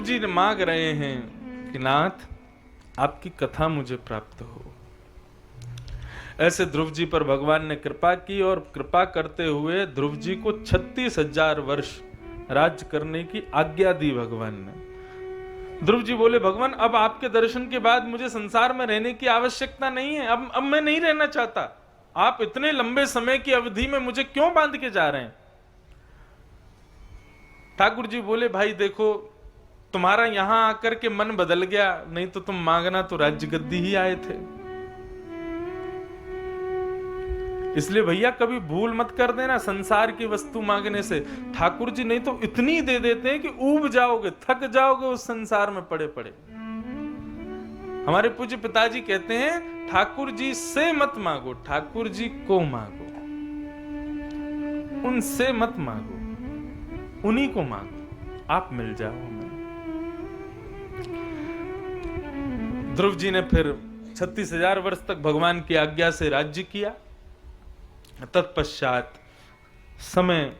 जी मांग रहे हैं कि नाथ आपकी कथा मुझे प्राप्त हो। ऐसे ध्रुव जी पर भगवान ने कृपा की और कृपा करते हुए ध्रुव जी को 36,000 वर्ष राज्य करने की आज्ञा दी भगवान ने। ध्रुव जी बोले भगवान अब आपके दर्शन के बाद मुझे संसार में रहने की आवश्यकता नहीं है, अब मैं नहीं रहना चाहता। आप इतने लंबे समय की अवधि में मुझे क्यों बांध के जा रहे हैं? ठाकुर जी बोले भाई देखो तुम्हारा यहां आकर के मन बदल गया, नहीं तो तुम मांगना तो राज्य गद्दी ही आए थे। इसलिए भैया कभी भूल मत कर देना संसार की वस्तु मांगने से। ठाकुर जी नहीं तो इतनी दे देते हैं कि ऊब जाओगे, थक जाओगे उस संसार में पड़े पड़े। हमारे पूज्य पिताजी कहते हैं ठाकुर जी से मत मांगो, ठाकुर जी को मांगो, उनसे मत मांगो, उन्हीं को मांगो, आप मिल जाओ हमें। ध्रुव जी ने फिर 36,000 वर्ष तक भगवान की आज्ञा से राज्य किया। तत्पश्चात समय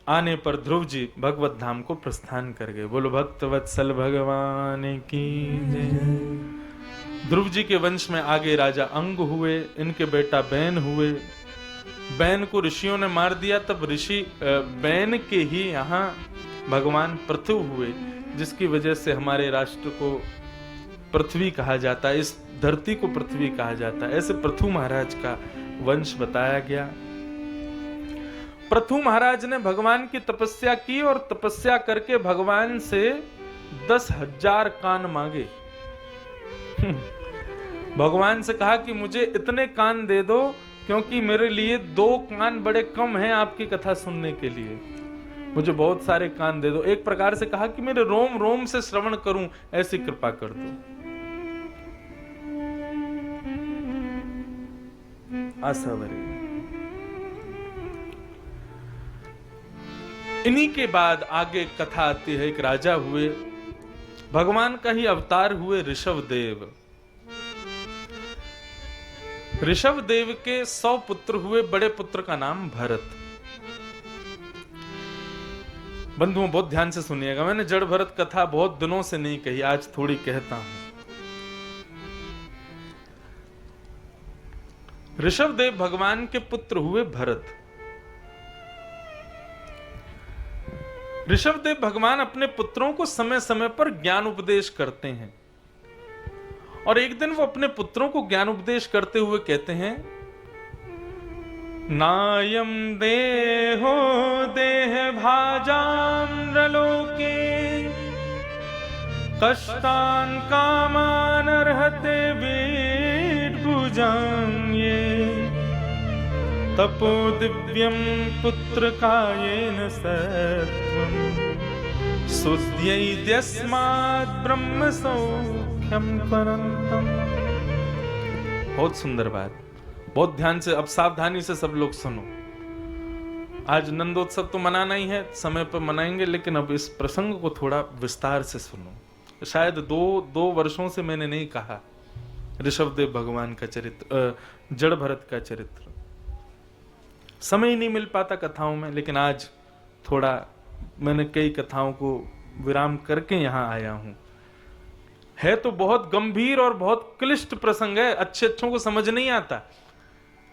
आने पर ध्रुव जी भगवत धाम को प्रस्थान कर गए। बोलो भक्त वत्सल भगवान की जय। ध्रुव जी के वंश में आगे राजा अंग हुए, इनके बेटा बैन हुए। बैन को ऋषियों ने मार दिया, तब ऋषि बैन के ही यहाँ भगवान पृथु हुए, जिसकी वजह से हमारे राष्ट्र को पृथ्वी कहा जाता है, इस धरती को पृथ्वी कहा जाता है। ऐसे पृथु महाराज का वंश बताया गया। पृथु महाराज ने भगवान की तपस्या की और तपस्या करके भगवान से 10,000 कान मांगे। भगवान से कहा कि मुझे इतने कान दे दो क्योंकि मेरे लिए 2 कान बड़े कम हैं आपकी कथा सुनने के लिए, मुझे बहुत सारे कान दे दो। एक प्रकार से कहा कि मेरे रोम रोम से श्रवण करूं, ऐसी कृपा कर दो। असवरी। इन्हीं के बाद आगे कथा आती है, एक राजा हुए, भगवान का ही अवतार हुए ऋषभ देव। ऋषभ देव के 100 पुत्र हुए, बड़े पुत्र का नाम भरत। बंधुओं बहुत ध्यान से सुनिएगा, मैंने जड़ भरत कथा बहुत दिनों से नहीं कही, आज थोड़ी कहता हूं। ऋषभ देव भगवान के पुत्र हुए भरत। ऋषभ देव भगवान अपने पुत्रों को समय समय पर ज्ञान उपदेश करते हैं, और एक दिन वो अपने पुत्रों को ज्ञान उपदेश करते हुए कहते हैं, नायम देहो देह भाजाम नृलोके कष्टान कामान अर्हते वीर्भुजाम ये तपो दिव्यम पुत्र कायेन सत्वम सुध्यैद्यस्मात् ब्रह्म सौख्यम परन्तम। बहुत सुंदर बात, बहुत ध्यान से, अब सावधानी से सब लोग सुनो। आज नंदोत्सव तो मनाना ही है, समय पर मनाएंगे, लेकिन अब इस प्रसंग को थोड़ा विस्तार से सुनो। शायद दो वर्षों से मैंने नहीं कहा ऋषभ देव भगवान का चरित्र, जड़ भरत का चरित्र। समय ही नहीं मिल पाता कथाओं में, लेकिन आज थोड़ा मैंने कई कथाओं को विराम करके यहां आया हूं। है तो बहुत गंभीर और बहुत क्लिष्ट प्रसंग है, अच्छों को समझ नहीं आता,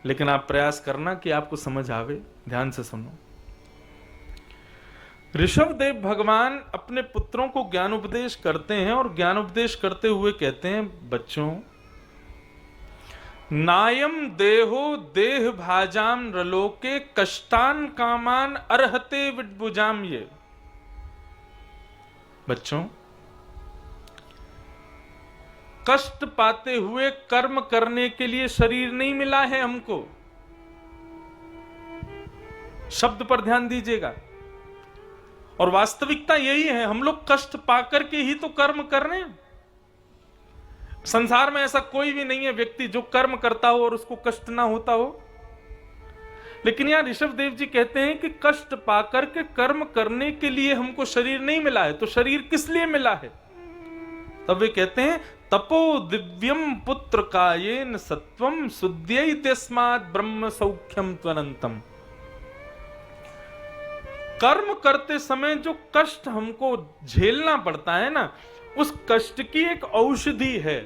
लेकिन आप प्रयास करना कि आपको समझ आवे। ध्यान से सुनो। ऋषभ देव भगवान अपने पुत्रों को ज्ञान उपदेश करते हैं, और ज्ञान उपदेश करते हुए कहते हैं, बच्चों नायम देहो देह भाजाम नृलोके कष्टान कामान अर्हते विड्भुजाम ये। बच्चों कष्ट पाते हुए कर्म करने के लिए शरीर नहीं मिला है हमको। शब्द पर ध्यान दीजिएगा, और वास्तविकता यही है, हम लोग कष्ट पाकर के ही तो कर्म कर रहे हैं। संसार में ऐसा कोई भी नहीं है व्यक्ति जो कर्म करता हो और उसको कष्ट ना होता हो। लेकिन यहां ऋषभ देव जी कहते हैं कि कष्ट पाकर के कर्म करने के लिए हमको शरीर नहीं मिला है, तो शरीर किस लिए मिला है? तब वे कहते हैं, तपो दिव्यम पुत्र कायेन सत्वम शुद्ध्यैत्यस्मात् ब्रह्म सौख्यम त्वनंतम। कर्म करते समय जो कष्ट हमको झेलना पड़ता है ना, उस कष्ट की एक औषधि है।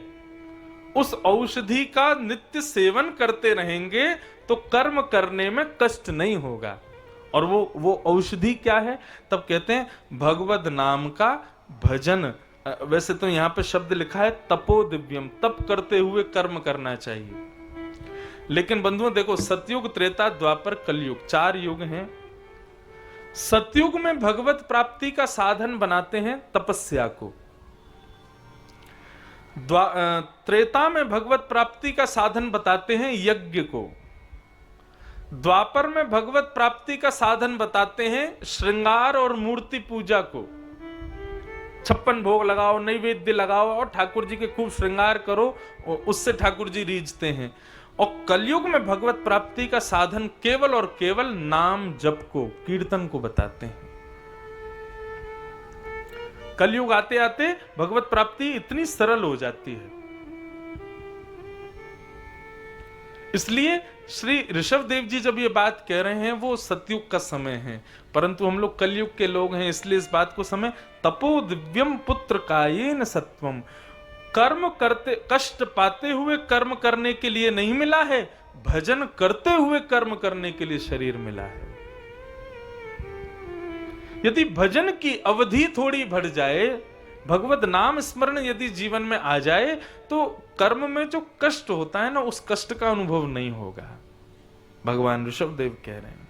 उस औषधि का नित्य सेवन करते रहेंगे तो कर्म करने में कष्ट नहीं होगा। और वो औषधि क्या है? तब कहते हैं भगवद नाम का भजन। वैसे तो यहां पे शब्द लिखा है तपो दिव्यम, तप करते हुए कर्म करना चाहिए। लेकिन बंधुओं देखो, सतयुग, त्रेता, द्वापर, कलयुग, 4 युग हैं। सतयुग में भगवत प्राप्ति का साधन बनाते हैं तपस्या को। त्रेता में भगवत प्राप्ति का साधन बताते हैं यज्ञ को। द्वापर में भगवत प्राप्ति का साधन बताते हैं श्रृंगार और मूर्ति पूजा को। 56 भोग लगाओ, नैवेद्य लगाओ और ठाकुर जी के खूब श्रृंगार करो, उससे ठाकुर जी रीझते हैं। और कलयुग में भगवत प्राप्ति का साधन केवल और केवल नाम जप को, कीर्तन को बताते हैं। कलयुग आते आते भगवत प्राप्ति इतनी सरल हो जाती है। इसलिए श्री ऋषभ देव जी जब ये बात कह रहे हैं, वो सतयुग का समय है, परंतु हम लोग कलयुग के लोग हैं, इसलिए इस बात को समय तपो दिव्यम पुत्र कायेन सत्वम। कर्म करते, कष्ट पाते हुए कर्म करने के लिए नहीं मिला है, भजन करते हुए कर्म करने के लिए शरीर मिला है। यदि भजन की अवधि थोड़ी बढ़ जाए, भगवत नाम स्मरण यदि जीवन में आ जाए, तो कर्म में जो कष्ट होता है ना, उस कष्ट का अनुभव नहीं होगा। भगवान ऋषभ देव कह रहे हैं।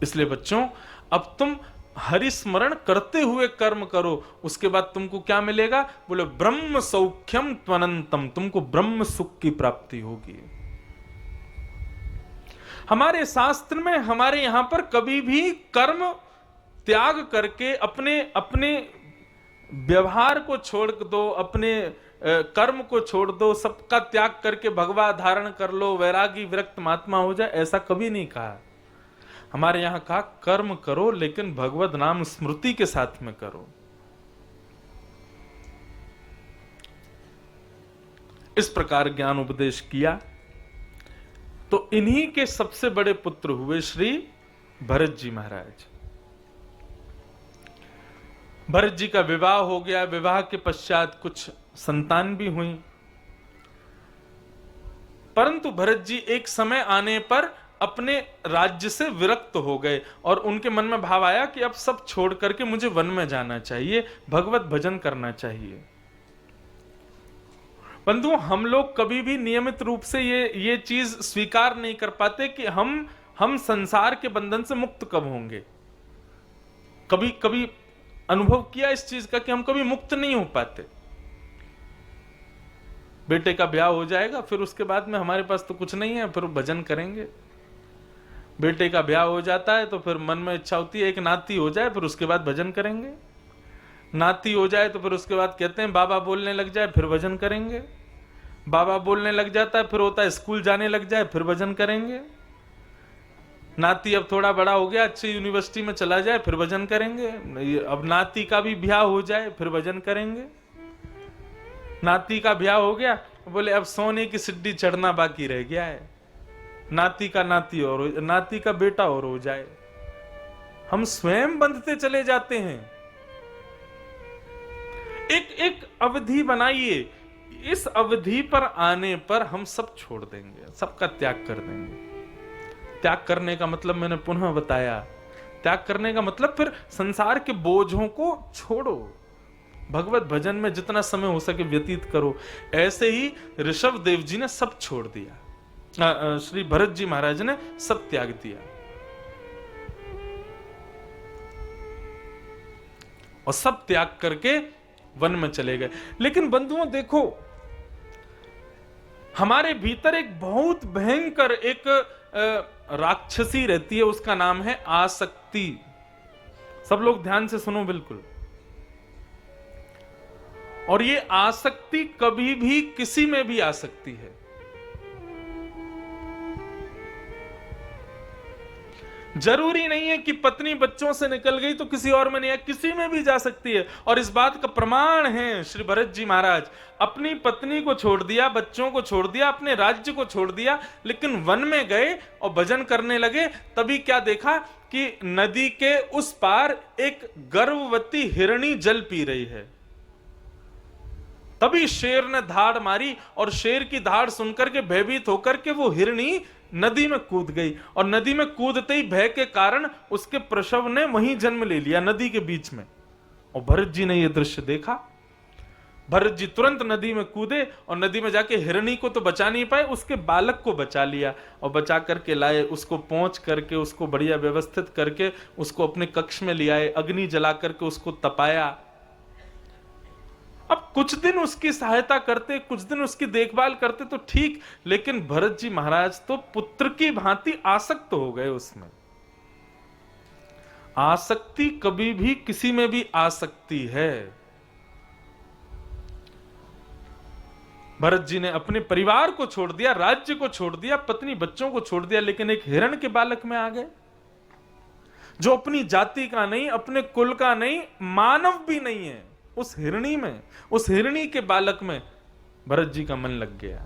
इसलिए बच्चों, अब तुम हरि स्मरण करते हुए कर्म करो, उसके बाद तुमको क्या मिलेगा? बोले ब्रह्म सौख्यम त्वनंतम, तुमको ब्रह्म सुख की प्राप्ति होगी। हमारे शास्त्र में, हमारे यहां पर कभी भी कर्म त्याग करके अपने व्यवहार को छोड़ दो, अपने कर्म को छोड़ दो, सबका त्याग करके भगवा धारण कर लो, वैरागी विरक्त महात्मा हो जाए, ऐसा कभी नहीं कहा। हमारे यहां कहा कर्म करो, लेकिन भगवत नाम स्मृति के साथ में करो। इस प्रकार ज्ञान उपदेश किया। तो इन्हीं के सबसे बड़े पुत्र हुए श्री भरत जी महाराज। भरत जी का विवाह हो गया। विवाह के पश्चात कुछ संतान भी हुई, परंतु भरत जी एक समय आने पर अपने राज्य से विरक्त हो गए और उनके मन में भाव आया कि अब सब छोड़ करके मुझे वन में जाना चाहिए, भगवत भजन करना चाहिए। बंधु, हम लोग कभी भी नियमित रूप से ये चीज स्वीकार नहीं कर पाते कि हम संसार के बंधन से मुक्त कब होंगे। कभी कभी अनुभव किया इस चीज का कि हम कभी मुक्त नहीं हो पाते। बेटे का ब्याह हो जाएगा, फिर उसके बाद में हमारे पास तो कुछ नहीं है, फिर भजन करेंगे। बेटे का ब्याह हो जाता है तो फिर मन में इच्छा होती है एक नाती हो जाए, फिर उसके बाद भजन करेंगे। नाती हो जाए तो फिर उसके बाद कहते हैं बाबा बोलने लग जाए, फिर भजन करेंगे। बाबा बोलने लग जाता है, फिर होता है स्कूल जाने लग जाए, फिर भजन करेंगे। नाती अब थोड़ा बड़ा हो गया, अच्छी यूनिवर्सिटी में चला जाए, फिर भजन करेंगे। अब नाती का भी ब्याह हो जाए, फिर भजन करेंगे। नाती का ब्याह हो गया, बोले अब सोने की सिड्डी चढ़ना बाकी रह गया है, नाती का नाती और नाती का बेटा और हो जाए। हम स्वयं बंधते चले जाते हैं। एक अवधि बनाइए, इस अवधि पर आने पर हम सब छोड़ देंगे, सबका त्याग कर देंगे। त्याग करने का मतलब मैंने पुनः बताया, त्याग करने का मतलब फिर संसार के बोझों को छोड़ो, भगवत भजन में जितना समय हो सके व्यतीत करो। ऐसे ही ऋषभ देव जी ने सब छोड़ दिया, श्री भरत जी महाराज ने सब त्याग दिया और सब त्याग करके वन में चले गए। लेकिन बंधुओं देखो, हमारे भीतर एक बहुत भयंकर एक राक्षसी रहती है, उसका नाम है आसक्ति। सब लोग ध्यान से सुनो बिल्कुल। और ये आसक्ति कभी भी किसी में भी आ सकती है। जरूरी नहीं है कि पत्नी बच्चों से निकल गई तो किसी और में नहीं है, किसी में भी जा सकती है। और इस बात का प्रमाण है श्री भरत जी महाराज, अपनी पत्नी को छोड़ दिया, बच्चों को छोड़ दिया, अपने राज्य को छोड़ दिया, लेकिन वन में गए और भजन करने लगे। तभी क्या देखा कि नदी के उस पार एक गर्भवती हिरणी जल पी रही है। तभी शेर ने धाड़ मारी और शेर की धाड़ सुनकर के भयभीत होकर के वो हिरणी नदी में कूद गई, और नदी में कूदते ही भय के कारण उसके प्रसव ने वहीं जन्म ले लिया, नदी के बीच में। और भरत जी ने यह दृश्य देखा। भरत जी तुरंत नदी में कूदे और नदी में जाके हिरणी को तो बचा नहीं पाए, उसके बालक को बचा लिया और बचा करके लाए, उसको पहुंच करके उसको बढ़िया व्यवस्थित करके उसको अपने कक्ष में ले आए, अग्नि जला करके उसको तपाया। अब कुछ दिन उसकी सहायता करते, कुछ दिन उसकी देखभाल करते तो ठीक, लेकिन भरत जी महाराज तो पुत्र की भांति आसक्त हो गए उसमें। आसक्ति कभी भी किसी में भी आ सकती है। भरत जी ने अपने परिवार को छोड़ दिया, राज्य को छोड़ दिया, पत्नी बच्चों को छोड़ दिया, लेकिन एक हिरण के बालक में आ गए जो अपनी जाति का नहीं, अपने कुल का नहीं, मानव भी नहीं है। उस हिरणी में, उस हिरणी के बालक में भरत जी का मन लग गया।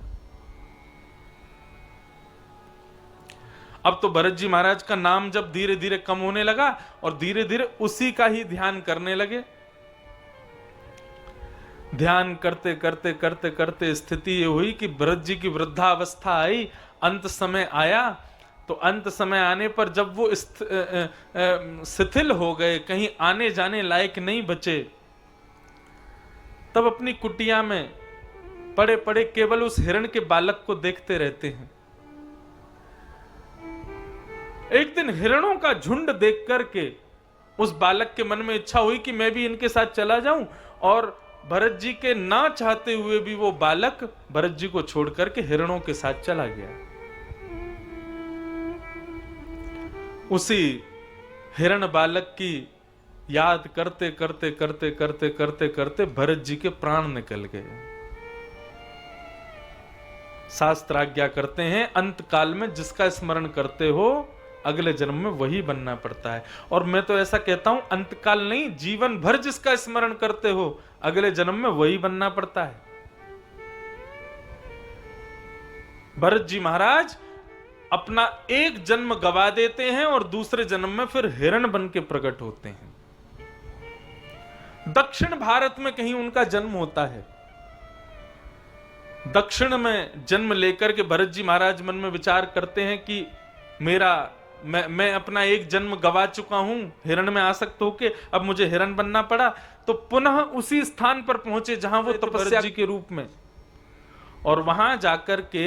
अब तो भरत जी महाराज का नाम जब धीरे धीरे कम होने लगा और धीरे धीरे उसी का ही ध्यान करने लगे। ध्यान करते करते करते करते स्थिति ये हुई कि भरत जी की वृद्धावस्था आई, अंत समय आया। तो अंत समय आने पर जब वो शिथिल हो गए, कहीं आने जाने लायक नहीं बचे, तब अपनी कुटिया में पड़े पड़े केवल उस हिरण के बालक को देखते रहते हैं। एक दिन हिरणों का झुंड देख करके उस बालक के मन में इच्छा हुई कि मैं भी इनके साथ चला जाऊं, और भरत जी के ना चाहते हुए भी वो बालक भरत जी को छोड़ करके हिरणों के साथ चला गया। उसी हिरण बालक की याद करते करते करते करते करते करते भरत जी के प्राण निकल गए। शास्त्र आज्ञा करते हैं अंत काल में जिसका स्मरण करते हो अगले जन्म में वही बनना पड़ता है। और मैं तो ऐसा कहता हूं, अंतकाल नहीं, जीवन भर जिसका स्मरण करते हो अगले जन्म में वही बनना पड़ता है। भरत जी महाराज अपना एक जन्म गवा देते हैं और दूसरे जन्म में फिर हिरण बन के प्रकट होते हैं। दक्षिण भारत में कहीं उनका जन्म होता है। दक्षिण में जन्म लेकर के भरत जी महाराज मन में विचार करते हैं कि मैं अपना एक जन्म गवा चुका हूं, हिरण में आसक्त होके, अब मुझे हिरण बनना पड़ा। तो पुनः उसी स्थान पर पहुंचे जहां वो तपस्या जी के रूप में, और वहां जाकर के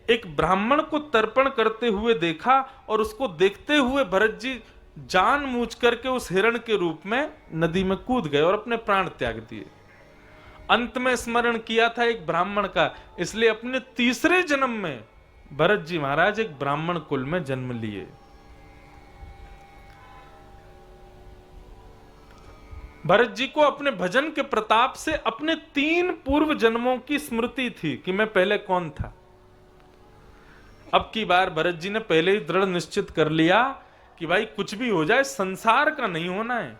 एक ब्राह्मण को तर्पण करते हुए देखा, और उसको देखते हुए भरत जी जानबूझ करके उस हिरण के रूप में नदी में कूद गए और अपने प्राण त्याग दिए। अंत में स्मरण किया था एक ब्राह्मण का, इसलिए अपने तीसरे जन्म में भरत जी महाराज एक ब्राह्मण कुल में जन्म लिए। भरत जी को अपने भजन के प्रताप से अपने 3 पूर्व जन्मों की स्मृति थी कि मैं पहले कौन था। अब की बार भरत जी ने पहले ही दृढ़ निश्चित कर लिया कि भाई कुछ भी हो जाए संसार का नहीं होना है।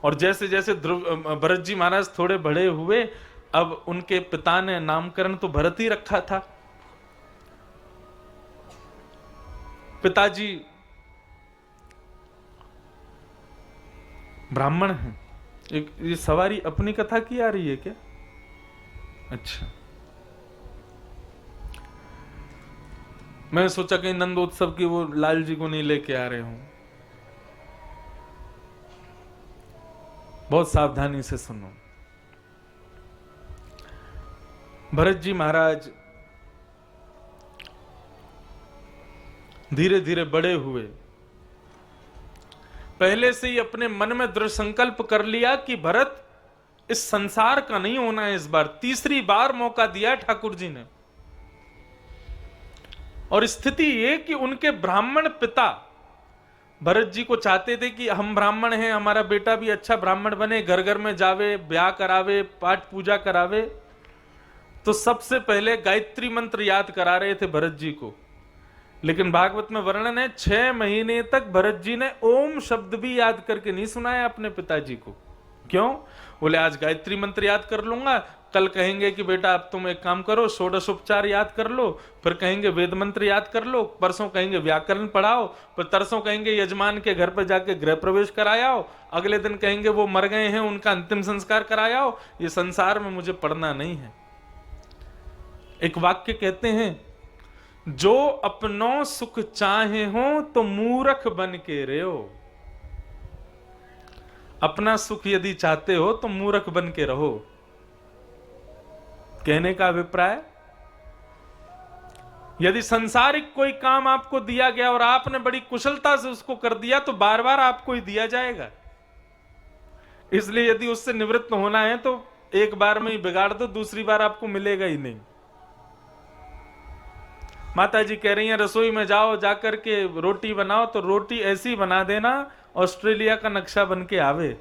और जैसे जैसे भरत जी महाराज थोड़े बड़े हुए, अब उनके पिता ने नामकरण तो भरत ही रखा था। पिताजी ब्राह्मण हैं। ये सवारी अपनी कथा की आ रही है क्या? अच्छा, मैंने सोचा कहीं नंदोत्सव की वो लाल जी को नहीं लेके आ रहे हूं। बहुत सावधानी से सुनो। भरत जी महाराज धीरे धीरे बड़े हुए, पहले से ही अपने मन में दृढ़ संकल्प कर लिया कि भरत इस संसार का नहीं होना है। इस बार तीसरी बार मौका दिया ठाकुर जी ने। और स्थिति ये कि उनके ब्राह्मण पिता भरत जी को चाहते थे कि हम ब्राह्मण हैं, हमारा बेटा भी अच्छा ब्राह्मण बने, घर घर में जावे, ब्याह करावे, पाठ पूजा करावे। तो सबसे पहले गायत्री मंत्र याद करा रहे थे भरत जी को, लेकिन भागवत में वर्णन है 6 महीने तक भरत जी ने ओम शब्द भी याद करके नहीं सुनाया अपने पिताजी को। क्यों? बोले आज गायत्री मंत्र याद कर लूंगा, कल कहेंगे कि बेटा अब तुम एक काम करो षोडशोपचार याद कर लो, फिर कहेंगे वेद मंत्र याद कर लो, परसों कहेंगे व्याकरण पढ़ाओ, फिर तरसों कहेंगे यजमान के घर पर जाके गृह प्रवेश करायाओ, अगले दिन कहेंगे वो मर गए हैं उनका अंतिम संस्कार करायाओ। ये संसार में मुझे पढ़ना नहीं है। एक वाक्य कहते हैं, जो अपनों सुख चाहे हो तो मूर्ख बन के रहो। अपना सुख यदि चाहते हो तो मूर्ख बन के रहो। कहने का अभिप्राय, यदि सांसारिक कोई काम आपको दिया गया और आपने बड़ी कुशलता से उसको कर दिया तो बार बार आपको ही दिया जाएगा। इसलिए यदि उससे निवृत्त होना है तो एक बार में ही बिगाड़ दो, दूसरी बार आपको मिलेगा ही नहीं। माता जी कह रही हैं रसोई में जाओ, जाकर के रोटी बनाओ तो रोटी ऐसी बना देना ऑस्ट्रेलिया का नक्शा बन के आवे।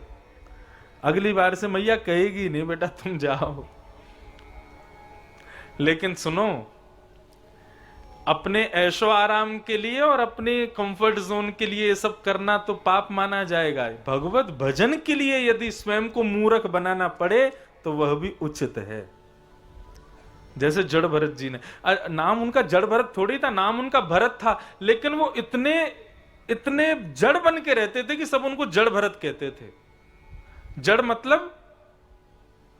अगली बार से मैया कहेगी नहीं बेटा तुम जाओ। लेकिन सुनो, अपने ऐशो आराम के लिए और अपने कंफर्ट जोन के लिए ये सब करना तो पाप माना जाएगा। भगवत भजन के लिए यदि स्वयं को मूर्ख बनाना पड़े तो वह भी उचित है। जैसे जड़ भरत जी ने, नाम उनका जड़ भरत थोड़ी था, नाम उनका भरत था, लेकिन वो इतने जड़ बन के रहते थे कि सब उनको जड़ भरत कहते थे। जड़ मतलब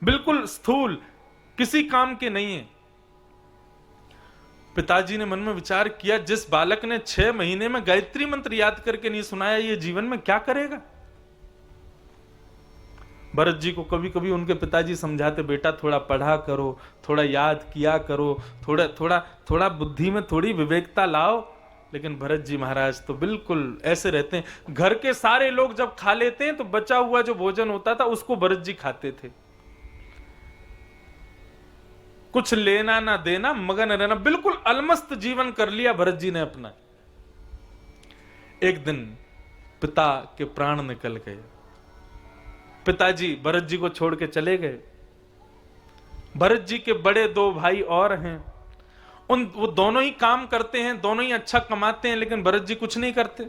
बिल्कुल स्थूल, किसी काम के नहीं है। पिताजी ने मन में विचार किया, जिस बालक ने 6 महीने में गायत्री मंत्र याद करके नहीं सुनाया, ये जीवन में क्या करेगा। भरत जी को कभी कभी उनके पिताजी समझाते, बेटा थोड़ा पढ़ा करो, थोड़ा याद किया करो, थोड़ा बुद्धि में थोड़ी विवेकता लाओ। लेकिन भरत जी महाराज तो बिल्कुल ऐसे रहते हैं। घर के सारे लोग जब खा लेते हैं तो बचा हुआ जो भोजन होता था उसको भरत जी खाते थे। कुछ लेना ना देना, मगन रहना, बिल्कुल अलमस्त जीवन कर लिया भरत जी ने अपना। एक दिन पिता के प्राण निकल गए। पिताजी भरत जी को छोड़ के चले गए। भरत जी के बड़े 2 भाई और हैं, वो दोनों ही काम करते हैं, दोनों ही अच्छा कमाते हैं, लेकिन भरत जी कुछ नहीं करते।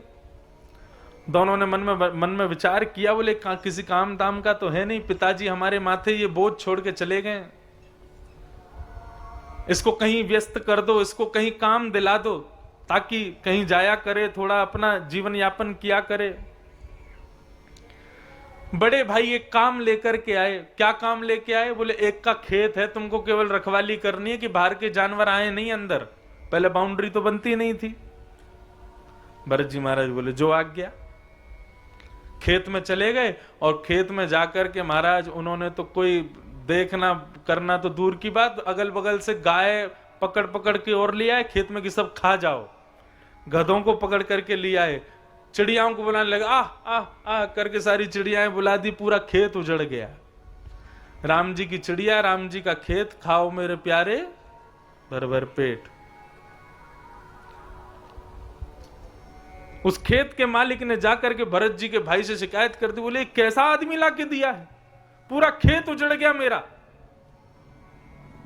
दोनों ने मन में विचार किया, बोले किसी काम दाम का तो है नहीं, पिताजी हमारे माथे ये बोझ छोड़ के चले गए, इसको कहीं व्यस्त कर दो, इसको कहीं काम दिला दो ताकि कहीं जाया करे, थोड़ा अपना जीवन यापन किया करे। बड़े भाई एक काम लेकर के आए। क्या काम लेके आए? बोले एक का खेत है, तुमको केवल रखवाली करनी है कि बाहर के जानवर आए नहीं अंदर। पहले बाउंड्री तो बनती नहीं थी। भरत जी महाराज बोले जो आज्ञा। खेत में चले गए और खेत में जाकर के महाराज उन्होंने तो कोई देखना करना तो दूर की बात, अगल बगल से गाय पकड़ पकड़ के और ले आए खेत में कि सब खा जाओ। गधों को पकड़ करके ले आए, चिड़ियाओं को बुलाने लगा, आ आ करके सारी चिड़ियाएं बुला दी, पूरा खेत उजड़ गया। राम जी की चिड़िया, राम जी का खेत, खाओ मेरे प्यारे भर भर पेट। उस खेत के मालिक ने जाकर के भरत जी के भाई से शिकायत कर दी, बोले कैसा आदमी ला के दिया है, पूरा खेत उजड़ गया मेरा।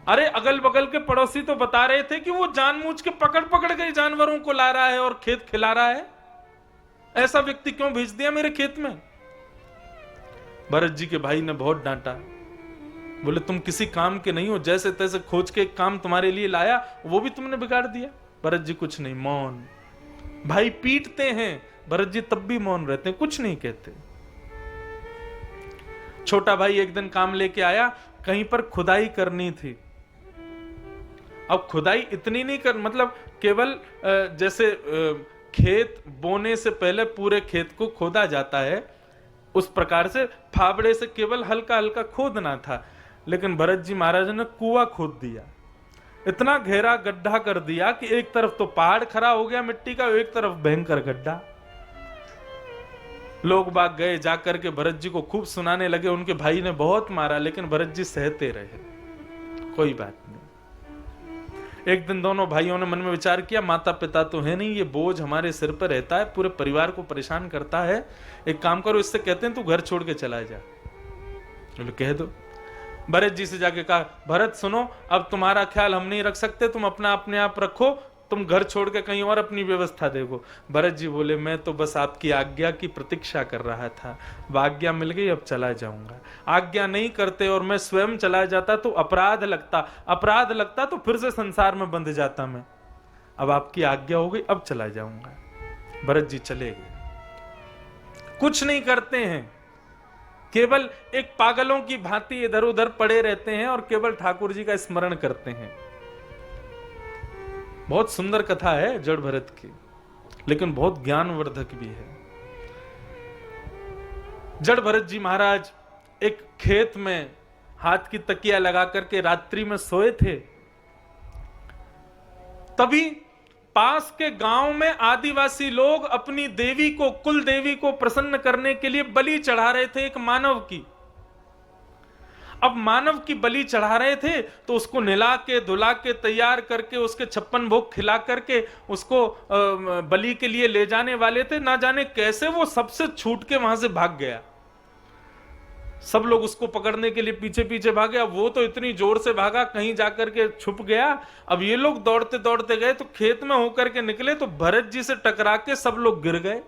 अरे अगल बगल के पड़ोसी तो बता रहे थे कि वो जानबूझ के पकड़ पकड़ के जानवरों को ला रहा है और खेत खिला रहा है, ऐसा व्यक्ति क्यों भेज दिया मेरे खेत में। भरत जी के भाई ने बहुत डांटा, बोले तुम किसी काम के नहीं हो, जैसे तैसे खोज के एक काम तुम्हारे लिए लाया वो भी तुमने बिगाड़ दिया। भरत जी कुछ नहीं, मौन। भाई पीटते हैं, भरत जी तब भी मौन रहते हैं, कुछ नहीं कहते। छोटा भाई एक दिन काम लेके आया, कहीं पर खुदाई करनी थी। अब खुदाई इतनी नहीं कर, मतलब केवल जैसे खेत बोने से पहले पूरे खेत को खोदा जाता है, उस प्रकार से फावड़े से केवल हल्का हल्का खोदना था। लेकिन भरत जी महाराज ने कुआं खोद दिया, इतना गहरा गड्ढा कर दिया कि एक तरफ तो पहाड़ खड़ा हो गया मिट्टी का, एक तरफ भयंकर गड्ढा। लोग बाग गए, जाकर के भरत जी को खूब सुनाने लगे, उनके भाई ने बहुत मारा लेकिन भरत जी सहते रहे, कोई बात नहीं। एक दिन दोनों भाइयों ने मन में विचार किया, माता पिता तो है नहीं, ये बोझ हमारे सिर पर रहता है, पूरे परिवार को परेशान करता है, एक काम करो इससे कहते हैं तू घर छोड़ के चला जा। बोले कह दो। भरत जी से जाके कहा, भरत सुनो, अब तुम्हारा ख्याल हम नहीं रख सकते, तुम अपना अपने आप रखो, तुम घर छोड़ के कहीं और अपनी व्यवस्था देखो। भरत जी बोले मैं तो बस आपकी आज्ञा की प्रतीक्षा कर रहा था, आज्ञा मिल गई, अब चला जाऊंगा। आज्ञा नहीं करते और मैं स्वयं चला जाता तो अपराध लगता तो फिर से संसार में बंध जाता मैं। अब आपकी आज्ञा हो गई, अब चला जाऊंगा। भरत जी चले गए, कुछ नहीं करते हैं, केवल एक पागलों की भांति इधर उधर पड़े रहते हैं और केवल ठाकुर जी का स्मरण करते हैं। बहुत सुंदर कथा है जड़ भरत की, लेकिन बहुत ज्ञानवर्धक भी है। जड़ भरत जी महाराज एक खेत में हाथ की तकिया लगा करके रात्रि में सोए थे। तभी पास के गांव में आदिवासी लोग अपनी देवी को, कुल देवी को प्रसन्न करने के लिए बलि चढ़ा रहे थे एक मानव की। अब मानव की बलि चढ़ा रहे थे तो उसको नहला के धुला के तैयार करके उसके 56 भोग खिला करके उसको बलि के लिए ले जाने वाले थे। ना जाने कैसे वो सबसे छूट के वहां से भाग गया। सब लोग उसको पकड़ने के लिए पीछे पीछे भागे। अब वो तो इतनी जोर से भागा, कहीं जाकर के छुप गया। अब ये लोग दौड़ते दौड़ते गए तो खेत में होकर के निकले तो भरत जी से टकरा के सब लोग गिर गए।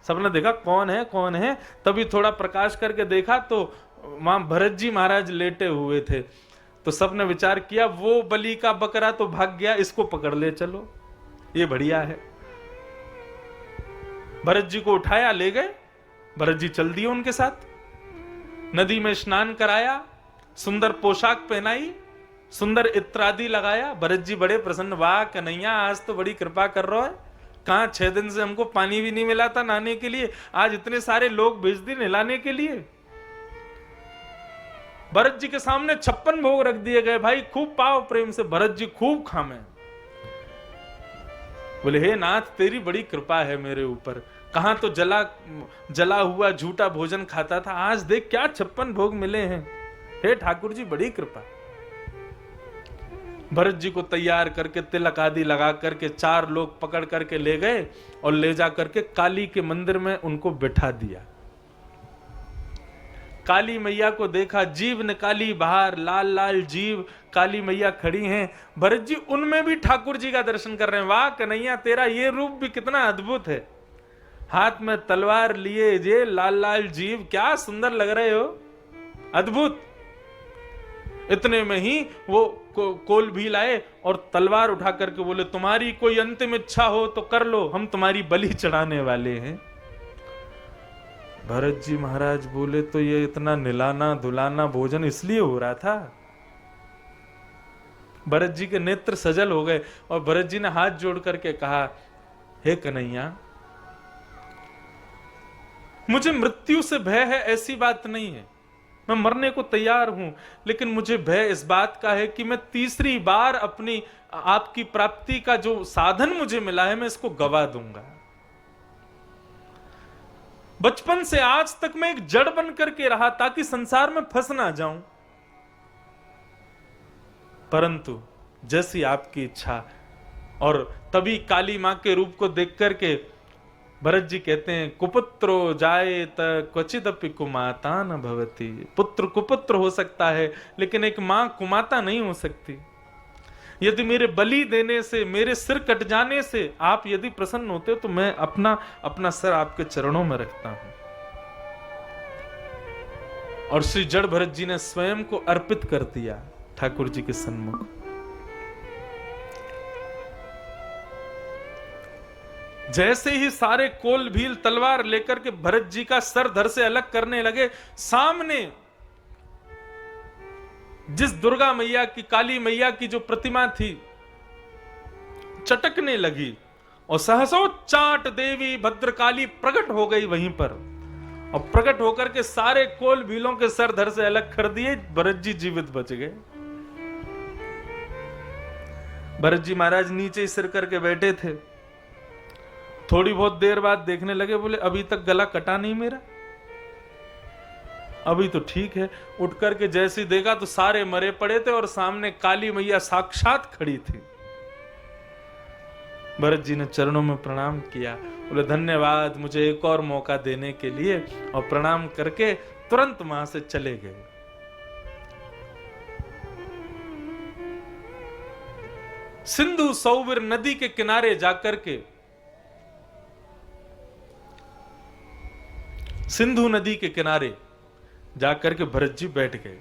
सबने देखा कौन है कौन है, तभी थोड़ा प्रकाश करके देखा तो वहां भरत जी महाराज लेटे हुए थे। तो सबने विचार किया वो बलि का बकरा तो भाग गया, इसको पकड़ ले चलो, ये बढ़िया है। भरत जी को उठाया, ले गए। भरत जी चल दिए उनके साथ, नदी में स्नान कराया, सुंदर पोशाक पहनाई, सुंदर इत्र आदि लगाया। भरत जी बड़े प्रसन्न, वाह कन्हैया आज तो बड़ी कृपा कर रहा है। कहां 6 दिन से हमको पानी भी नहीं मिला था नहाने के लिए, आज इतने सारे लोग भेज दिए नहलाने के लिए। भरत जी के सामने 56 भोग रख दिए गए। भाई खूब पाव प्रेम से भरत जी खूब खामे। बोले हे नाथ तेरी बड़ी कृपा है मेरे ऊपर, कहां तो जला हुआ झूठा भोजन खाता था, आज देख क्या 56 भोग मिले हैं। हे ठाकुर जी बड़ी कृपा। भरत जी को तैयार करके तिलक आदि लगा करके 4 लोग पकड़ करके ले गए और ले जा करके काली के मंदिर में उनको बिठा दिया। काली मैया को देखा, जीव निकाली बाहर, लाल लाल जीव काली मैया खड़ी हैं। भरत जी उनमें भी ठाकुर जी का दर्शन कर रहे हैं। वाह कन्हैया तेरा ये रूप भी कितना अद्भुत है, हाथ में तलवार लिए ये लाल लाल जीव, क्या सुंदर लग रहे हो, अद्भुत। इतने में ही वो कोल भी लाए और तलवार उठा करके बोले तुम्हारी कोई अंतिम इच्छा हो तो कर लो, हम तुम्हारी बलि चढ़ाने वाले हैं। भरत जी महाराज बोले तो ये इतना निलाना धुलाना भोजन इसलिए हो रहा था। भरत जी के नेत्र सजल हो गए और भरत जी ने हाथ जोड़ करके कहा हे कन्हैया मुझे मृत्यु से भय है ऐसी बात नहीं है, मैं मरने को तैयार हूं, लेकिन मुझे भय इस बात का है कि मैं तीसरी बार अपनी आपकी प्राप्ति का जो साधन मुझे मिला है मैं इसको गवा दूंगा। बचपन से आज तक मैं एक जड़ बन करके रहा ताकि संसार में फंस ना जाऊं, परंतु जैसी आपकी इच्छा। और तभी काली मां के रूप को देख करके भरत जी कहते हैं कुपुत्रो जायेत क्वचिदपि कुमाता न भवति। पुत्र कुपुत्र हो सकता है लेकिन एक मां कुमाता नहीं हो सकती। यदि मेरे बलि देने से, मेरे सिर कट जाने से आप यदि प्रसन्न होते हो तो मैं अपना सर आपके चरणों में रखता हूं। और श्री जड़ भरत जी ने स्वयं को अर्पित कर दिया ठाकुर जी के सन्मुख। जैसे ही सारे कोल भील तलवार लेकर के भरत जी का सर धड़ से अलग करने लगे, सामने जिस दुर्गा मैया की, काली मैया की जो प्रतिमा थी चटकने लगी और सहसोच्चाट देवी भद्रकाली प्रकट हो गई वहीं पर। और प्रकट होकर के सारे कोल भीलों के सर धड़ से अलग कर दिए। भरत जी जीवित बच गए। भरत जी महाराज नीचे सिर करके बैठे थे। थोड़ी बहुत देर बाद देखने लगे, बोले अभी तक गला कटा नहीं मेरा, अभी तो ठीक है। उठ करके जैसे देखा तो सारे मरे पड़े थे और सामने काली मैया साक्षात खड़ी थी। भरत जी ने चरणों में प्रणाम किया, बोले धन्यवाद मुझे एक और मौका देने के लिए, और प्रणाम करके तुरंत वहां से चले गए। सिंधु सौवीर नदी के किनारे जाकर के, सिंधु नदी के किनारे जाकर के भरत जी बैठ गए।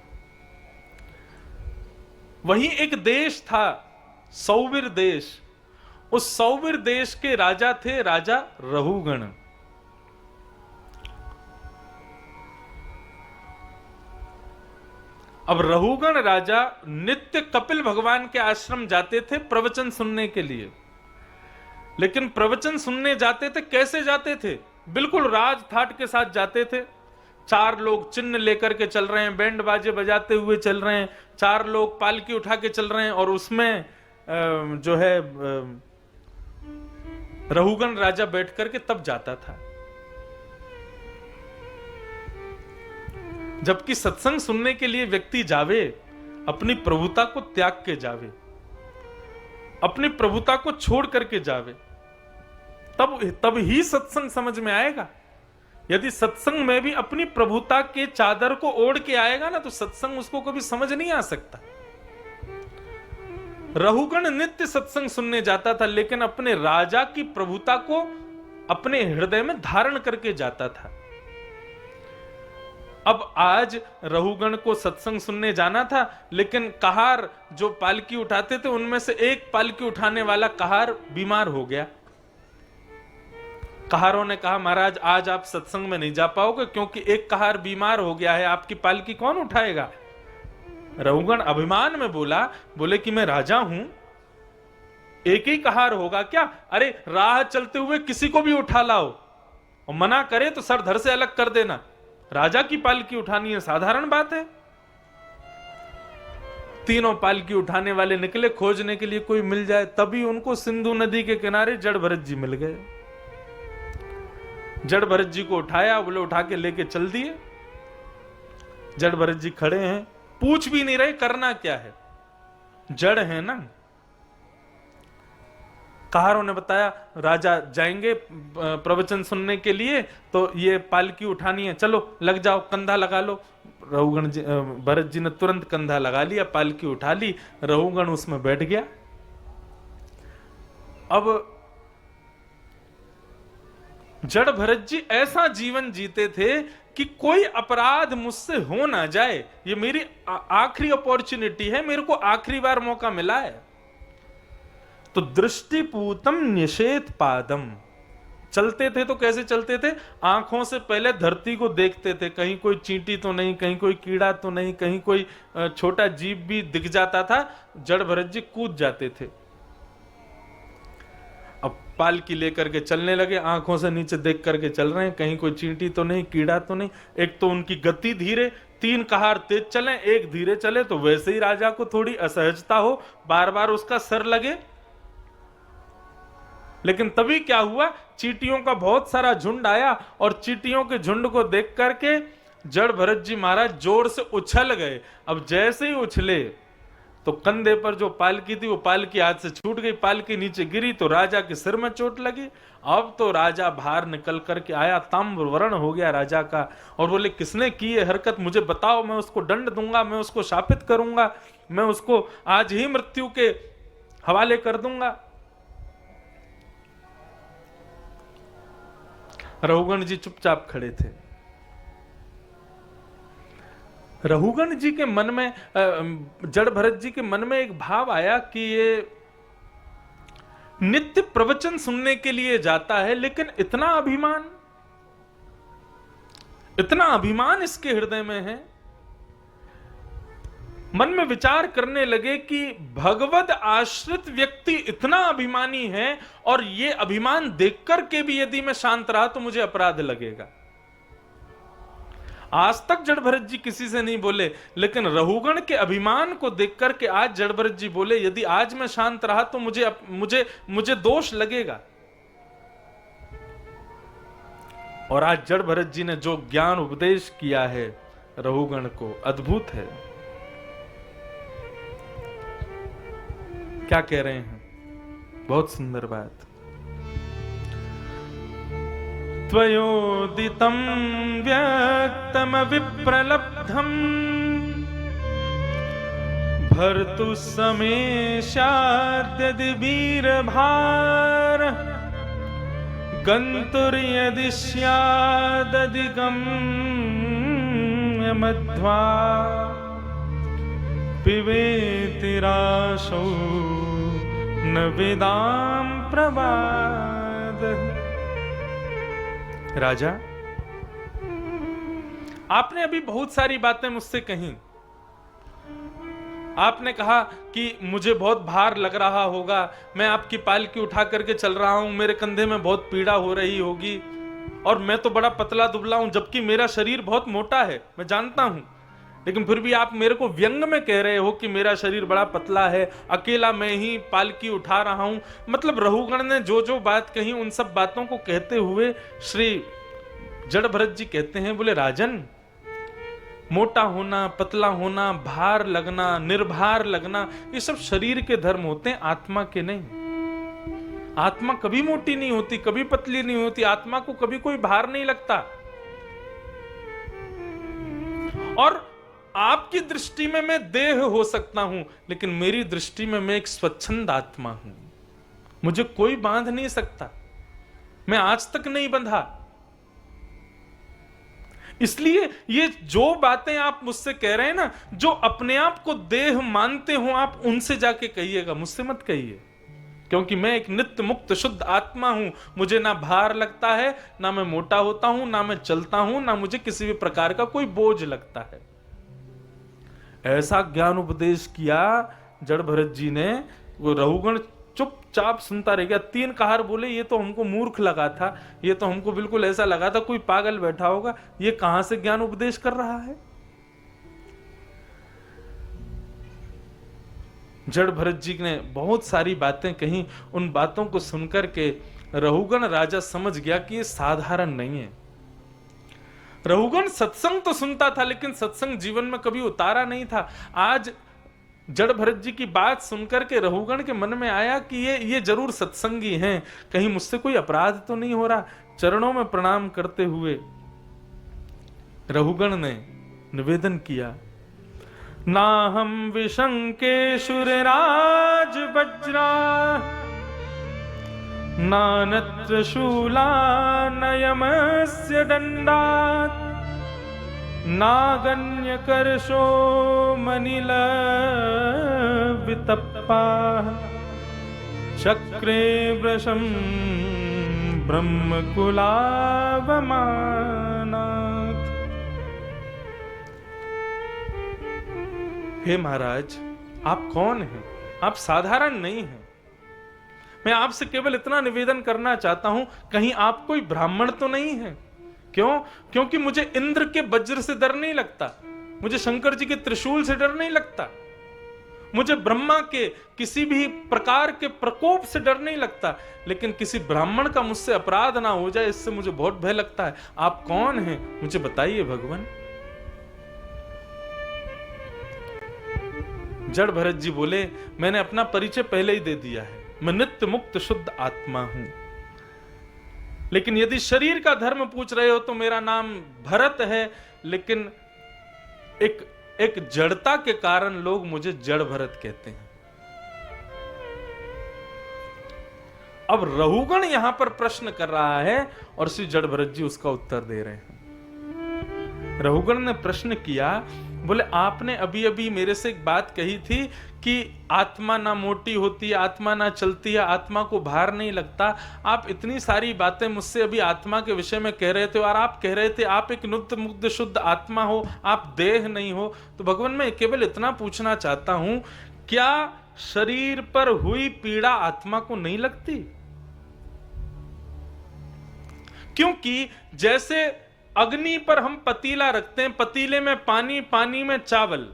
वहीं एक देश था सौवीर देश, उस सौवीर देश के राजा थे राजा रहुगण। अब रहुगण राजा नित्य कपिल भगवान के आश्रम जाते थे प्रवचन सुनने के लिए। लेकिन प्रवचन सुनने जाते थे, कैसे जाते थे? बिल्कुल राज ठाट के साथ जाते थे। 4 लोग चिन्ह लेकर के चल रहे हैं, बैंड बाजे बजाते हुए चल रहे हैं, 4 लोग पालकी उठा के चल रहे हैं, और उसमें जो है रहुगण राजा बैठ करके तब जाता था। जबकि सत्संग सुनने के लिए व्यक्ति जावे, अपनी प्रभुता को त्याग के जावे, अपनी प्रभुता को छोड़ करके जावे, तब ही सत्संग समझ में आएगा। यदि सत्संग में भी अपनी प्रभुता के चादर को ओढ़ के आएगा ना, तो सत्संग उसको कभी समझ नहीं आ सकता। रहुगण नित्य सत्संग सुनने जाता था, लेकिन अपने राजा की प्रभुता को अपने हृदय में धारण करके जाता था। अब आज रहुगण को सत्संग सुनने जाना था, लेकिन कहार जो पालकी उठाते थे उनमें से एक पालकी उठाने वाला कहार बीमार हो गया। कहारों ने कहा, महाराज आज आप सत्संग में नहीं जा पाओगे, क्योंकि एक कहार बीमार हो गया है, आपकी पालकी कौन उठाएगा? रहुगण अभिमान में बोले कि मैं राजा हूं, एक ही कहार होगा क्या? अरे राह चलते हुए किसी को भी उठा लाओ, और मना करे तो सर धड़ से अलग कर देना। राजा की पालकी उठानी है, साधारण बात है। तीनों पालकी उठाने वाले निकले खोजने के लिए कोई मिल जाए, तभी उनको सिंधु नदी के किनारे जड़ भरत जी मिल गए। जड़ भरत जी को उठाया, बोले उठा के लेके चल दिए। जड़ भरत जी खड़े हैं, पूछ भी नहीं रहे करना क्या है, जड़ है ना। कहारों ने बताया राजा जाएंगे प्रवचन सुनने के लिए, तो ये पालकी उठानी है, चलो लग जाओ, कंधा लगा लो। रहुगण जी, भरत जी ने तुरंत कंधा लगा लिया, पालकी उठा ली, रहुगण उसमें बैठ गया। अब जड़ भरत जी ऐसा जीवन जीते थे कि कोई अपराध मुझसे हो ना जाए, ये मेरी आखिरी अपॉर्चुनिटी है, मेरे को आखिरी बार मौका मिला है। तो दृष्टिपूतम निषेध पादम, चलते थे तो कैसे चलते थे? आंखों से पहले धरती को देखते थे, कहीं कोई चींटी तो नहीं, कहीं कोई कीड़ा तो नहीं, कहीं कोई छोटा जीव भी दिख जाता था, जड़ भरत जी कूद जाते थे। अब पालकी लेकर के चलने लगे, आंखों से नीचे देख करके चल रहे हैं, कहीं कोई चींटी तो नहीं, कीड़ा तो नहीं। एक तो उनकी गति धीरे, 3 कहार तेज चले, एक धीरे चले, तो वैसे ही राजा को थोड़ी असहजता हो, बार बार उसका सर लगे। लेकिन तभी क्या हुआ, चींटियों का बहुत सारा झुंड आया, और चींटियों के झुंड को देख करके जड़ भरत जी महाराज जोर से उछल गए। अब जैसे ही उछले तो कंधे पर जो पालकी थी वो पालकी हाथ से छूट गई, पालकी नीचे गिरी तो राजा के सिर में चोट लगी। अब तो राजा बाहर निकल करके आया, ताम्र वर्ण हो गया राजा का, और बोले किसने की ये हरकत मुझे बताओ, मैं उसको दंड दूंगा, मैं उसको शापित करूंगा, मैं उसको आज ही मृत्यु के हवाले कर दूंगा। रहुगण जी चुपचाप खड़े थे। रहुगण जी के मन में, जड़ भरत जी के मन में एक भाव आया कि ये नित्य प्रवचन सुनने के लिए जाता है, लेकिन इतना अभिमान इसके हृदय में है। मन में विचार करने लगे कि भगवद आश्रित व्यक्ति इतना अभिमानी है, और ये अभिमान देख करके भी यदि मैं शांत रहा तो मुझे अपराध लगेगा। आज तक जड़ भरत जी किसी से नहीं बोले, लेकिन रहुगण के अभिमान को देख करके आज जड़ भरत जी बोले, यदि आज मैं शांत रहा तो मुझे दोष लगेगा। और आज जड़ भरत जी ने जो ज्ञान उपदेश किया है रहुगण को, अद्भुत है। क्या कह रहे हैं? बहुत सुंदर बात। त्वयोदितं व्यक्तम विप्रलब्धम भर्तु समेशाद्यदि वीरभार गन्तुर्यदि स्यादधिगम्यमध्वा पिबेति राशौ न वेदां प्रवाद। राजा, आपने अभी बहुत सारी बातें मुझसे कही। आपने कहा कि मुझे बहुत भार लग रहा होगा, मैं आपकी पालकी उठा करके चल रहा हूं, मेरे कंधे में बहुत पीड़ा हो रही होगी, और मैं तो बड़ा पतला दुबला हूं, जबकि मेरा शरीर बहुत मोटा है, मैं जानता हूं। लेकिन फिर भी आप मेरे को व्यंग में कह रहे हो कि मेरा शरीर बड़ा पतला है, अकेला मैं ही पालकी उठा रहा हूं। मतलब रहुगण ने जो जो बात कही, उन सब बातों को कहते हुए श्री जड़ भरत जी कहते हैं, बोले राजन, मोटा होना, पतला होना, भार लगना, निर्भार लगना, ये सब शरीर के धर्म होते हैं, आत्मा के नहीं। आत्मा कभी मोटी नहीं होती, कभी पतली नहीं होती, आत्मा को कभी कोई भार नहीं लगता। और आपकी दृष्टि में मैं देह हो सकता हूं, लेकिन मेरी दृष्टि में मैं एक स्वच्छंद आत्मा हूं, मुझे कोई बांध नहीं सकता, मैं आज तक नहीं बंधा। इसलिए ये जो बातें आप मुझसे कह रहे हैं ना, जो अपने आप को देह मानते हो, आप उनसे जाके कहिएगा, मुझसे मत कहिए, क्योंकि मैं एक नित्य मुक्त शुद्ध आत्मा हूं। मुझे ना भार लगता है, ना मैं मोटा होता हूं, ना मैं चलता हूं, ना मुझे किसी भी प्रकार का कोई बोझ लगता है। ऐसा ज्ञान उपदेश किया जड़ भरत जी ने, वो रहुगण चुपचाप सुनता रह गया। तीन कहार बोले, ये तो हमको मूर्ख लगा था, ये तो हमको बिल्कुल ऐसा लगा था कोई पागल बैठा होगा, ये कहां से ज्ञान उपदेश कर रहा है। जड़ भरत जी ने बहुत सारी बातें कही। उन बातों को सुनकर के रहुगण राजा समझ गया कि ये साधारण नहीं है। रहुगण सत्संग तो सुनता था, लेकिन सत्संग जीवन में कभी उतारा नहीं था। आज जड़ भरत जी की बात सुनकर के रहुगण के मन में आया कि ये जरूर सत्संगी हैं, कहीं मुझसे कोई अपराध तो नहीं हो रहा। चरणों में प्रणाम करते हुए रहुगण ने निवेदन किया, नाहं विशंके शूरराज वज्रा नानत्र शूलानयमस्य दण्डात् नागन्यकर्षो मनिल वितप्पा चक्रे वृषं ब्रह्मकुलावमानात्। हे महाराज, आप कौन हैं? आप साधारण नहीं हैं। मैं आपसे केवल इतना निवेदन करना चाहता हूं, कहीं आप कोई ब्राह्मण तो नहीं है? क्यों? क्योंकि मुझे इंद्र के वज्र से डर नहीं लगता, मुझे शंकर जी के त्रिशूल से डर नहीं लगता, मुझे ब्रह्मा के किसी भी प्रकार के प्रकोप से डर नहीं लगता, लेकिन किसी ब्राह्मण का मुझसे अपराध ना हो जाए, इससे मुझे बहुत भय लगता है। आप कौन हैं, मुझे बताइए भगवान। जड़ भरत जी बोले, मैंने अपना परिचय पहले ही दे दिया है, मैं नित्य मुक्त शुद्ध आत्मा हूं। लेकिन यदि शरीर का धर्म पूछ रहे हो तो मेरा नाम भरत है, लेकिन एक जड़ता के कारण लोग मुझे जड़ भरत कहते हैं। अब रहुगण यहां पर प्रश्न कर रहा है और श्री जड़ भरत जी उसका उत्तर दे रहे हैं। रहुगण ने प्रश्न किया, बोले आपने अभी अभी मेरे से एक बात कही थी कि आत्मा ना मोटी होती, आत्मा ना चलती है, आत्मा को भार नहीं लगता। आप इतनी सारी बातें मुझसे अभी आत्मा के विषय में कह रहे थे, और आप कह रहे थे आप एक नित्य मुक्त शुद्ध आत्मा हो, आप देह नहीं हो। तो भगवान, मैं केवल इतना पूछना चाहता हूं, क्या शरीर पर हुई पीड़ा आत्मा को नहीं लगती? क्योंकि जैसे अग्नि पर हम पतीला रखते हैं, पतीले में पानी, पानी में चावल,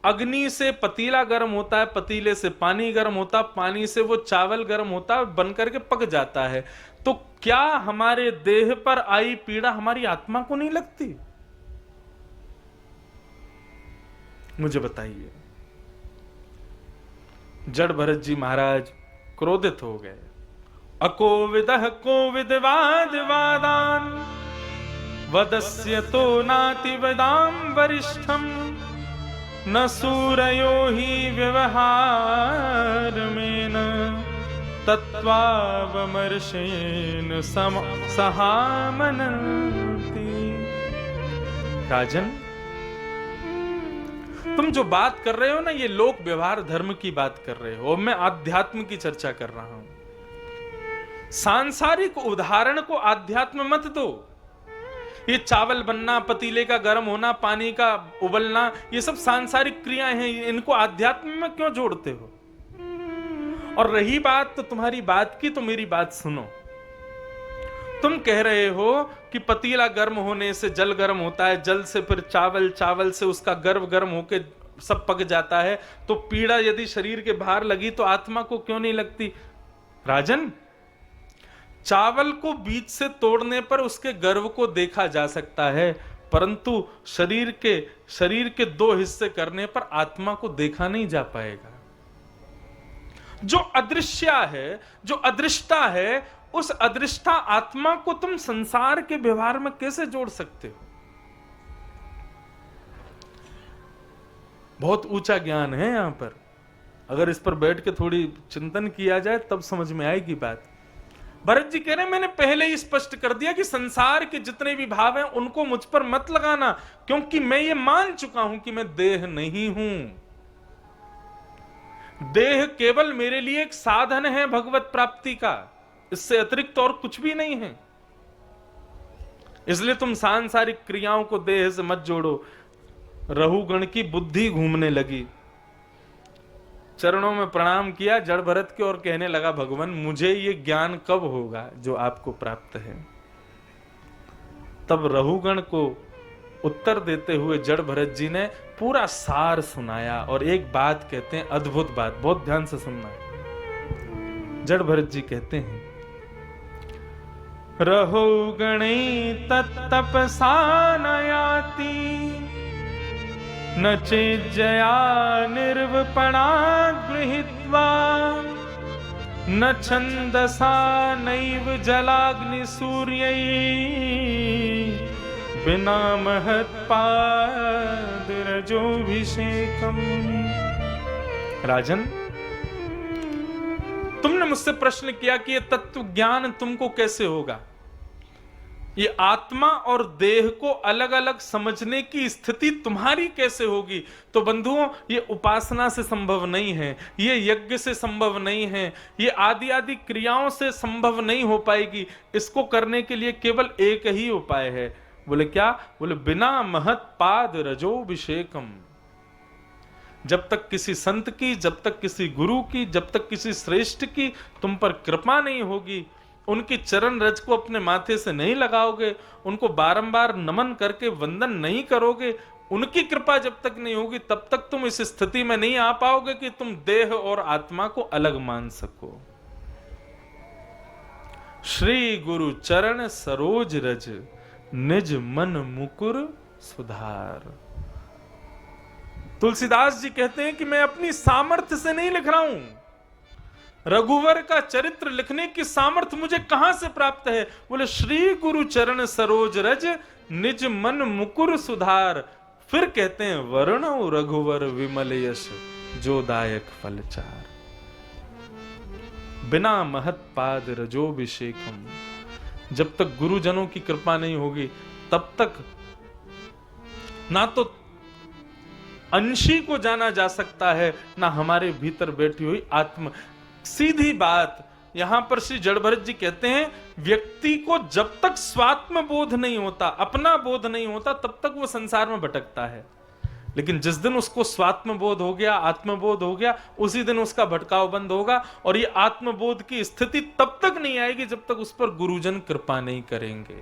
अग्नि से पतीला गर्म होता है, पतीले से पानी गर्म होता है, पानी से वो चावल गर्म होता है, बनकर के पक जाता है। तो क्या हमारे देह पर आई पीड़ा हमारी आत्मा को नहीं लगती? मुझे बताइए। जड़ भरत जी महाराज क्रोधित हो गए। अकोविदः कोविदवाद वादान वदस्य तो नाति वदाम वरिष्ठम न सूरयो ही व्यवहार में न तत्वावमर्शेन सहामनन्ति। राजन, तुम जो बात कर रहे हो ना, ये लोक व्यवहार धर्म की बात कर रहे हो, मैं आध्यात्म की चर्चा कर रहा हूं। सांसारिक उदाहरण को आध्यात्म मत दो। ये चावल बनना, पतीले का गर्म होना, पानी का उबलना, ये सब सांसारिक क्रियाएं हैं, इनको आध्यात्म में क्यों जोड़ते हो? और रही बात तो तुम्हारी बात की, तो मेरी बात सुनो। तुम कह रहे हो कि पतीला गर्म होने से जल गर्म होता है, जल से फिर चावल, चावल से उसका गर्भ गर्म होके सब पक जाता है, तो पीड़ा यदि शरीर के बाहर लगी तो आत्मा को क्यों नहीं लगती? राजन, चावल को बीच से तोड़ने पर उसके गर्भ को देखा जा सकता है, परंतु शरीर के दो हिस्से करने पर आत्मा को देखा नहीं जा पाएगा। जो अदृश्य है, जो अदृष्टा है, उस अदृष्टा आत्मा को तुम संसार के व्यवहार में कैसे जोड़ सकते हो? बहुत ऊंचा ज्ञान है यहां पर। अगर इस पर बैठ के थोड़ी चिंतन किया जाए तब समझ में आएगी बात। भरत जी कह रहे हैं, मैंने पहले ही स्पष्ट कर दिया कि संसार के जितने भी भाव हैं उनको मुझ पर मत लगाना, क्योंकि मैं ये मान चुका हूं कि मैं देह नहीं हूं। देह केवल मेरे लिए एक साधन है भगवत प्राप्ति का, इससे अतिरिक्त और कुछ भी नहीं है। इसलिए तुम सांसारिक क्रियाओं को देह से मत जोड़ो। रहुगण की बुद्धि घूमने लगी, चरणों में प्रणाम किया जड़ भरत के और कहने लगा, भगवान मुझे ये ज्ञान कब होगा जो आपको प्राप्त है? तब रहुगण को उत्तर देते हुए जड़ भरत जी ने पूरा सार सुनाया और एक बात कहते हैं, अद्भुत बात, बहुत ध्यान से सुनना। जड़ भरत जी कहते हैं, रहुगणे तत्तपसा न याति न चेज्जया निर्वपणा गृहीत्वा न छन्दसा नैव जलाग्नि सूर्यै बिना महत्पाद रजोभिषेकम्। राजन, तुमने मुझसे प्रश्न किया कि ये तत्व ज्ञान तुमको कैसे होगा? ये आत्मा और देह को अलग अलग समझने की स्थिति तुम्हारी कैसे होगी? तो बंधुओं, ये उपासना से संभव नहीं है, ये यज्ञ से संभव नहीं है, ये आदि आदि क्रियाओं से संभव नहीं हो पाएगी। इसको करने के लिए केवल एक ही उपाय है। बोले क्या? बोले बिना महत पाद रजोभिषेकम। जब तक किसी संत की, जब तक किसी गुरु की, जब तक किसी श्रेष्ठ की तुम पर कृपा नहीं होगी, उनकी चरण रज को अपने माथे से नहीं लगाओगे, उनको बारंबार नमन करके वंदन नहीं करोगे, उनकी कृपा जब तक नहीं होगी तब तक तुम इस स्थिति में नहीं आ पाओगे कि तुम देह और आत्मा को अलग मान सको। श्री गुरु चरण सरोज रज निज मन मुकुर सुधार। तुलसीदास जी कहते हैं कि मैं अपनी सामर्थ्य से नहीं लिख रहा हूं, रघुवर का चरित्र लिखने की सामर्थ्य मुझे कहां से प्राप्त है? बोले श्री गुरु चरण सरोज रज निज मन मुकुर सुधार। फिर कहते हैं वर्ण रघुवर विमल यश जो दायक फलचार। बिना महत पाद रजोभिषेकम। जब तक गुरुजनों की कृपा नहीं होगी तब तक ना तो अंशी को जाना जा सकता है, ना हमारे भीतर बैठी हुई आत्मा। सीधी बात, यहां पर श्री जड़ भरत जी कहते हैं, व्यक्ति को जब तक स्वात्म बोध नहीं होता, अपना बोध नहीं होता, तब तक वो संसार में भटकता है। लेकिन जिस दिन उसको स्वात्म बोध हो गया, आत्मबोध हो गया, उसी दिन उसका भटकाव बंद होगा। और ये आत्मबोध की स्थिति तब तक नहीं आएगी जब तक उस पर गुरुजन कृपा नहीं करेंगे।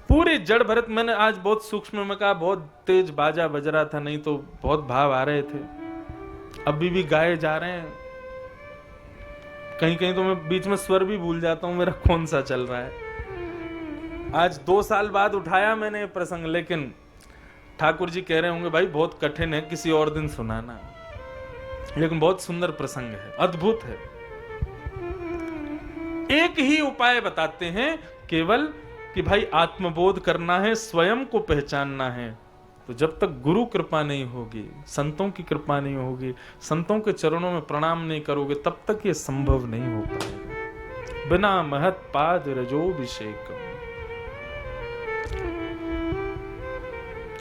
पूरे जड़ भरत, मैंने आज बहुत सूक्ष्म में कहा, बहुत तेज बाजा बज रहा था, नहीं तो बहुत भाव आ रहे थे, अभी भी गाए जा रहे हैं। कहीं कहीं तो मैं बीच में स्वर भी भूल जाता हूं मेरा कौन सा चल रहा है। आज 2 साल बाद उठाया मैंने ये प्रसंग, लेकिन ठाकुर जी कह रहे होंगे भाई बहुत कठिन है, किसी और दिन सुनाना। लेकिन बहुत सुंदर प्रसंग है, अद्भुत है। एक ही उपाय बताते हैं केवल कि भाई आत्मबोध करना है, स्वयं को पहचानना है। तो जब तक गुरु कृपा नहीं होगी, संतों की कृपा नहीं होगी, संतों के चरणों में प्रणाम नहीं करोगे, तब तक ये संभव नहीं हो पाएगा। बिना महत पाद रजोभिषेक।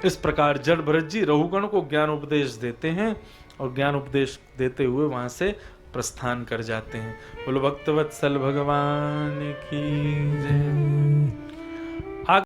इस प्रकार जड़ भरत जी रहुगण को ज्ञान उपदेश देते हैं और ज्ञान उपदेश देते हुए वहां से प्रस्थान कर जाते हैं। बोलो भक्तवत्सल भगवान की जय।